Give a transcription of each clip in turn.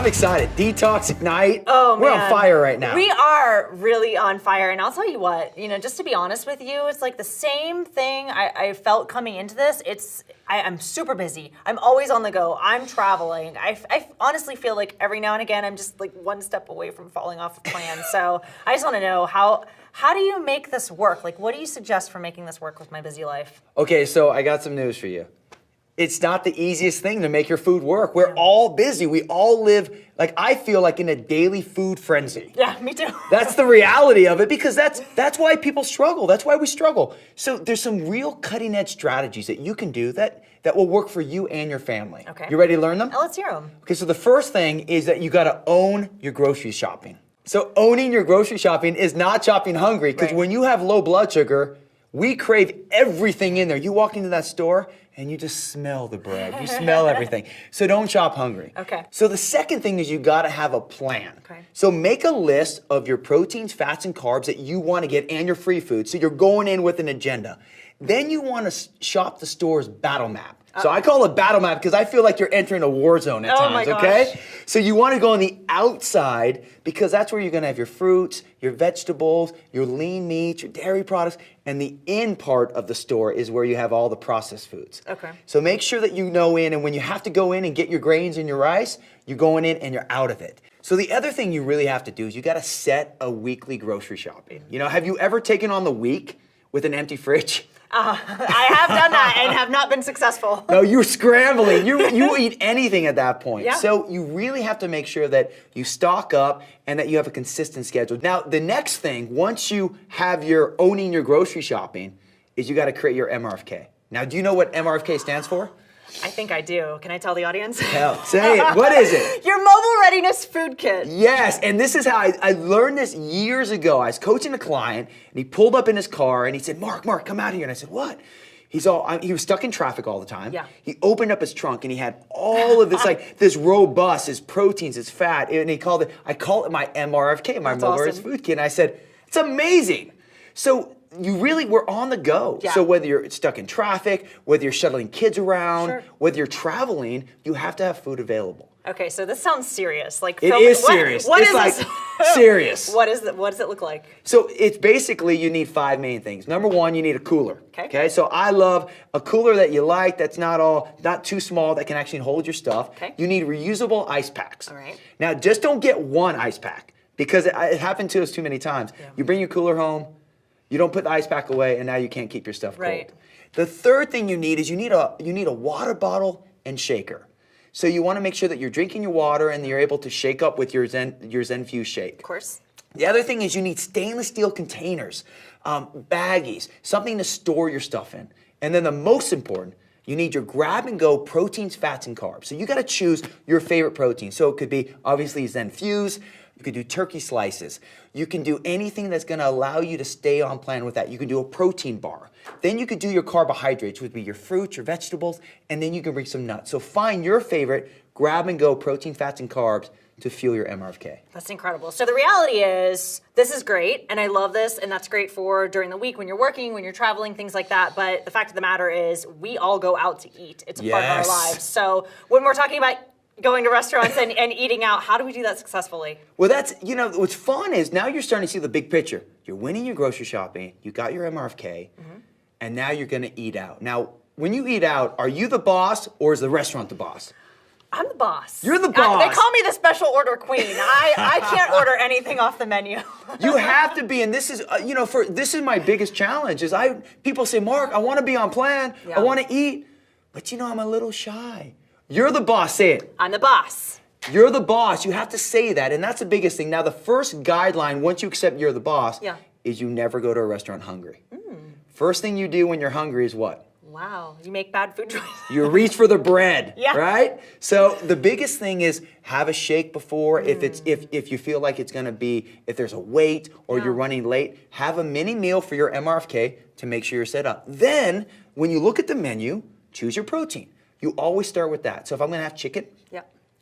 I'm excited. Detox Ignite. Oh, We're man. on fire right now. We are really on fire. And I'll tell you what, just to be honest with you, it's like the same thing I felt coming into this. I'm super busy. I'm always on the go. I'm traveling. I honestly feel like every now and again, I'm just like one step away from falling off a plan. So I just want to know how do you make this work? Like, what do you suggest for making this work with my busy life? Okay, so I got some news for you. It's not the easiest thing to make your food work. We're all busy. We all live, I feel like in a daily food frenzy. Yeah, me too. That's the reality of it, because that's why people struggle. That's why we struggle. So there's some real cutting edge strategies that you can do that will work for you and your family. Okay. You ready to learn them? Oh, let's hear them. Okay, so the first thing is that you gotta own your grocery shopping. So owning your grocery shopping is not shopping hungry, because when you have low blood sugar, we crave everything in there. You walk into that store and you just smell the bread. You smell everything. So don't shop hungry. Okay. So the second thing is you gotta have a plan. Okay. So make a list of your proteins, fats, and carbs that you wanna get and your free food. So you're going in with an agenda. Then you wanna shop the store's battle map. So I call it battle map because I feel like you're entering a war zone at times, okay? So you want to go on the outside because that's where you're going to have your fruits, your vegetables, your lean meats, your dairy products, and the in part of the store is where you have all the processed foods. Okay. So make sure that you know in, and when you have to go in and get your grains and your rice, you're going in and you're out of it. So the other thing you really have to do is you got to set a weekly grocery shopping. Have you ever taken on the week with an empty fridge? I have done that and have not been successful. No, you're scrambling. You eat anything at that point. Yeah. So you really have to make sure that you stock up and that you have a consistent schedule. Now, the next thing, once you have your owning your grocery shopping, is you got to create your MRFK. Now, do you know what MRFK stands for? I think I do. Can I tell the audience? Hell, say it. What is it? Your mobile readiness food kit. Yes, and this is how I learned this years ago. I was coaching a client, and he pulled up in his car, and he said, Mark, come out here. And I said, what? He was stuck in traffic all the time. Yeah. He opened up his trunk, and he had all of this, this robust, his proteins, his fat, and I call it my MRFK, my mobile readiness food kit. And I said, it's amazing. So we're on the go. Yeah. So whether you're stuck in traffic, whether you're shuttling kids around, whether you're traveling, you have to have food available. Okay, so this sounds serious. It is serious. What it's is this? This? Serious. What does it look like? So it's basically you need 5 main things. Number 1, you need a cooler. Okay. So I love a cooler that you like, that's not too small, that can actually hold your stuff. Okay. You need reusable ice packs. All right. Now just don't get one ice pack, because it happened to us too many times. Yeah. You bring your cooler home, you don't put the ice pack away, and now you can't keep your stuff cold. Right. The third thing you need is you need a water bottle and shaker. So you want to make sure that you're drinking your water and you're able to shake up with your Zenfuse shake. Of course. The other thing is you need stainless steel containers, baggies, something to store your stuff in. And then the most important, you need your grab-and-go proteins, fats, and carbs. So you got to choose your favorite protein. So it could be obviously Zenfuse. You could do turkey slices. You can do anything that's going to allow you to stay on plan with that. You can do a protein bar. Then you could do your carbohydrates, which would be your fruits, your vegetables, and then you can bring some nuts. So find your favorite grab-and-go protein, fats, and carbs to fuel your MRFK. That's incredible. So the reality is, this is great, and I love this, and that's great for during the week when you're working, when you're traveling, things like that. But the fact of the matter is, we all go out to eat. It's a part of our lives. So when we're talking about going to restaurants and eating out, how do we do that successful? Well, that's, what's fun is now you're starting to see the big picture. You're winning your grocery shopping, you got your MRFK, and now you're gonna eat out. Now, when you eat out, are you the boss or is the restaurant the boss? I'm the boss. You're the boss. They call me the special order queen. I can't order anything off the menu. You have to be, and this is, this is my biggest challenge, is people say, Mark, I wanna be on plan, I wanna eat, but I'm a little shy. You're the boss, say it. I'm the boss. You're the boss, you have to say that, and that's the biggest thing. Now, the first guideline, once you accept you're the boss, is you never go to a restaurant hungry. First thing you do when you're hungry is what? Wow, you make bad food choices. You reach for the bread, right? So the biggest thing is have a shake before. If you feel like it's gonna be, if there's a wait or you're running late, have a mini meal for your MRFK to make sure you're set up. Then, when you look at the menu, choose your protein. You always start with that. So if I'm gonna have chicken,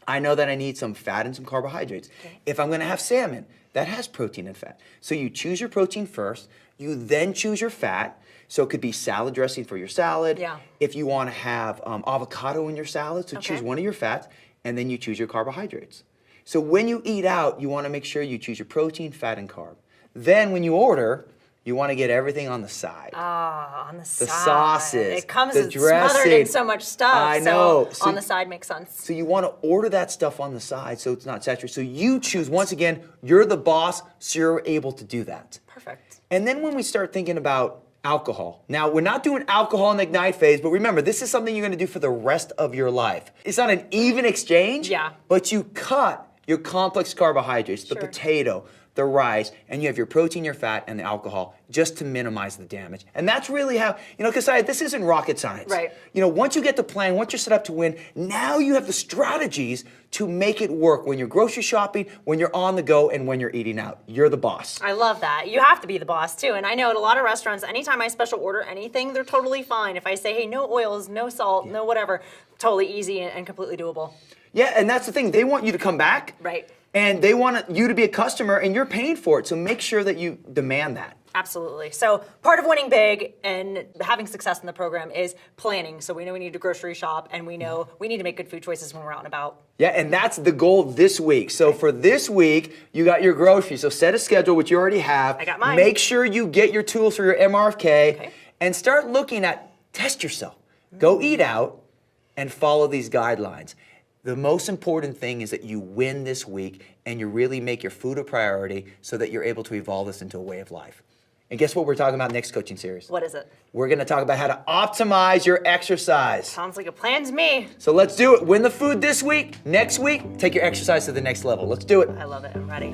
I know that I need some fat and some carbohydrates. Okay. If I'm gonna have salmon, that has protein and fat. So you choose your protein first, you then choose your fat. So it could be salad dressing for your salad. Yeah. If you wanna have avocado in your salad, so choose one of your fats, and then you choose your carbohydrates. So when you eat out, you want to make sure you choose your protein, fat, and carb. Then when you order, you want to get everything on the side. On the side. The sauces, It comes the smothered in dressing. so much stuff. I know. So on the side makes sense. So you want to order that stuff on the side so it's not saturated. So you choose, once again, you're the boss, so you're able to do that. Perfect. And then when we start thinking about alcohol. Now, we're not doing alcohol in the Ignite phase, but remember, this is something you're gonna do for the rest of your life. It's not an even exchange, but you cut your complex carbohydrates, the potato, the rice, and you have your protein, your fat, and the alcohol, just to minimize the damage. And that's really how, because this isn't rocket science. Right. Once you get the plan, once you're set up to win, now you have the strategies to make it work when you're grocery shopping, when you're on the go, and when you're eating out. You're the boss. I love that. You have to be the boss too. And I know at a lot of restaurants, anytime I special order anything, they're totally fine. If I say, hey, no oils, no salt, no whatever, totally easy and completely doable. Yeah, and that's the thing. They want you to come back. Right. And they want you to be a customer, and you're paying for it. So make sure that you demand that. Absolutely. So part of winning big and having success in the program is planning. So we know we need to grocery shop, and we know we need to make good food choices when we're out and about. Yeah, and that's the goal this week. So for this week, you got your groceries. So set a schedule, which you already have. I got mine. Make sure you get your tools for your MRFK, and start looking at, test yourself. Go eat out and follow these guidelines. The most important thing is that you win this week and you really make your food a priority so that you're able to evolve this into a way of life. And guess what we're talking about next coaching series? What is it? We're gonna talk about how to optimize your exercise. Sounds like a plan to me. So let's do it. Win the food this week. Next week, take your exercise to the next level. Let's do it. I love it. I'm ready.